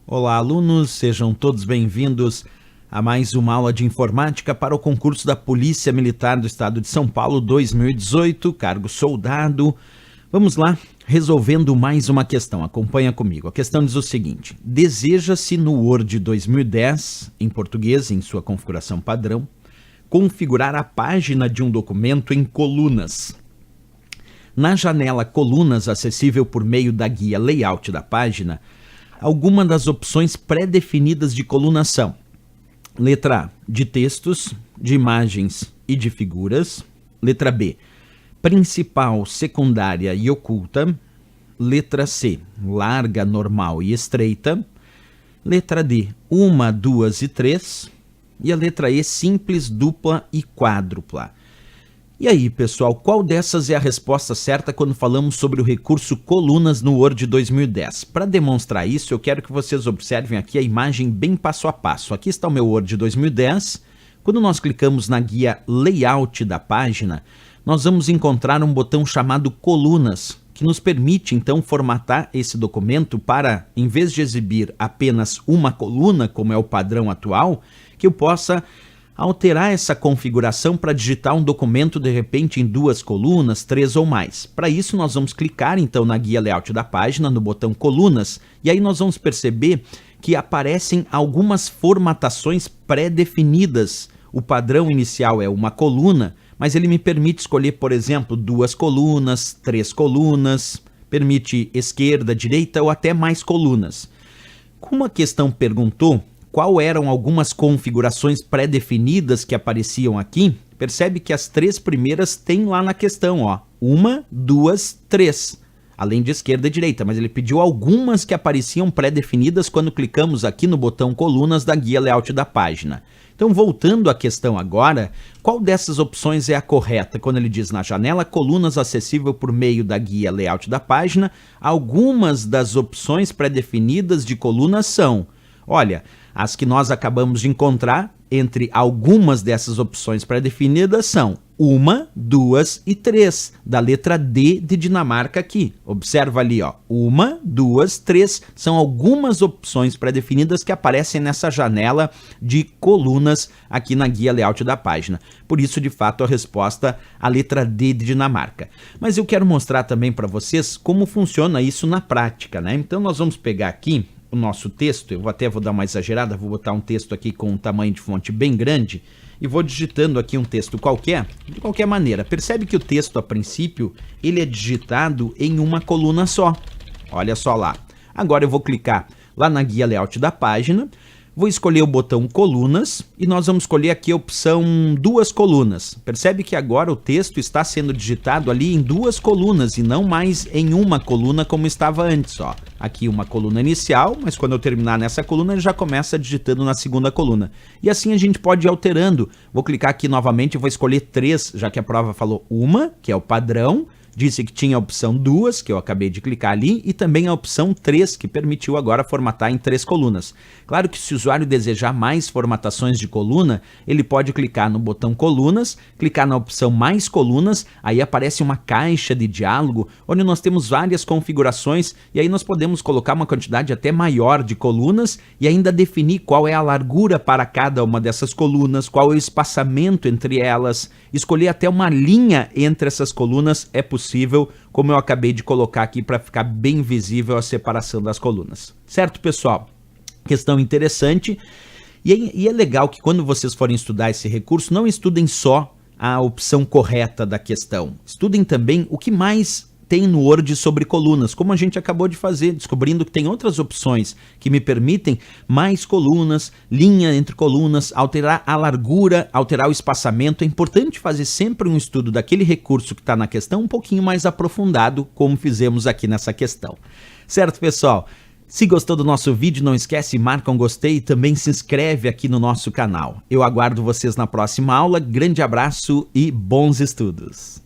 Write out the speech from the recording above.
Olá, alunos, sejam todos bem-vindos a mais uma aula de informática para o concurso da Polícia Militar do Estado de São Paulo 2018, cargo soldado. Vamos lá, resolvendo mais uma questão, acompanha comigo. A questão diz o seguinte: deseja-se no Word 2010, em português, em sua configuração padrão, configurar a página de um documento em colunas. Na janela Colunas, acessível por meio da guia Layout da página, algumas das opções pré-definidas de coluna são: letra A, de textos, de imagens e de figuras. Letra B, principal, secundária e oculta. Letra C, larga, normal e estreita. Letra D, 1, 2 e 3. E a letra E, simples, dupla e quádrupla. E aí, pessoal, qual dessas é a resposta certa quando falamos sobre o recurso colunas no Word 2010? Para demonstrar isso, eu quero que vocês observem aqui a imagem bem passo a passo. Aqui está o meu Word 2010. Quando nós clicamos na guia Layout da página, nós vamos encontrar um botão chamado Colunas, que nos permite, então, formatar esse documento para, em vez de exibir apenas uma coluna, como é o padrão atual, que eu possa alterar essa configuração para digitar um documento de repente em 2 colunas, 3 ou mais. Para isso nós vamos clicar então na guia layout da página, no botão colunas, e aí nós vamos perceber que aparecem algumas formatações pré-definidas. O padrão inicial é uma coluna, mas ele me permite escolher, por exemplo, 2 colunas, 3 colunas, permite esquerda, direita ou até mais colunas. Como a questão perguntou qual eram algumas configurações pré-definidas que apareciam aqui, percebe que as 3 primeiras tem lá na questão, ó, 1, 2, 3, além de esquerda e direita, mas ele pediu algumas que apareciam pré-definidas quando clicamos aqui no botão colunas da guia layout da página. Então, voltando à questão agora, qual dessas opções é a correta? Quando ele diz na janela colunas acessível por meio da guia layout da página, algumas das opções pré-definidas de colunas são, olha, as que nós acabamos de encontrar entre algumas dessas opções pré-definidas são 1, 2 e 3, da letra D de Dinamarca aqui. Observa ali, ó, 1, 2, 3, são algumas opções pré-definidas que aparecem nessa janela de colunas aqui na guia layout da página. Por isso, de fato, a resposta a letra D de Dinamarca. Mas eu quero mostrar também para vocês como funciona isso na prática, né? Então nós vamos pegar aqui o nosso texto, eu até vou dar uma exagerada, vou botar um texto aqui com um tamanho de fonte bem grande e vou digitando aqui um texto qualquer, de qualquer maneira. Percebe que o texto, a princípio, ele é digitado em uma coluna só. Olha só lá. Agora eu vou clicar lá na guia layout da página, vou escolher o botão colunas e nós vamos escolher aqui a opção 2 colunas. Percebe que agora o texto está sendo digitado ali em 2 colunas e não mais em uma coluna como estava antes, ó. Aqui uma coluna inicial, mas quando eu terminar nessa coluna ele já começa digitando na segunda coluna. E assim a gente pode ir alterando. Vou clicar aqui novamente e vou escolher 3, já que a prova falou 1, que é o padrão. Disse que tinha a opção 2, que eu acabei de clicar ali, e também a opção 3, que permitiu agora formatar em 3 colunas. Claro que se o usuário desejar mais formatações de coluna, ele pode clicar no botão colunas, clicar na opção mais colunas, aí aparece uma caixa de diálogo, onde nós temos várias configurações, e aí nós podemos colocar uma quantidade até maior de colunas, e ainda definir qual é a largura para cada uma dessas colunas, qual é o espaçamento entre elas, escolher até uma linha entre essas colunas é possível, como eu acabei de colocar aqui para ficar bem visível a separação das colunas. Certo, pessoal? Questão interessante. E é legal que quando vocês forem estudar esse recurso, não estudem só a opção correta da questão. Estudem também o que mais tem no Word sobre colunas, como a gente acabou de fazer, descobrindo que tem outras opções que me permitem mais colunas, linha entre colunas, alterar a largura, alterar o espaçamento. É importante fazer sempre um estudo daquele recurso que está na questão um pouquinho mais aprofundado, como fizemos aqui nessa questão. Certo, pessoal? Se gostou do nosso vídeo, não esquece, marca um gostei e também se inscreve aqui no nosso canal. Eu aguardo vocês na próxima aula. Grande abraço e bons estudos!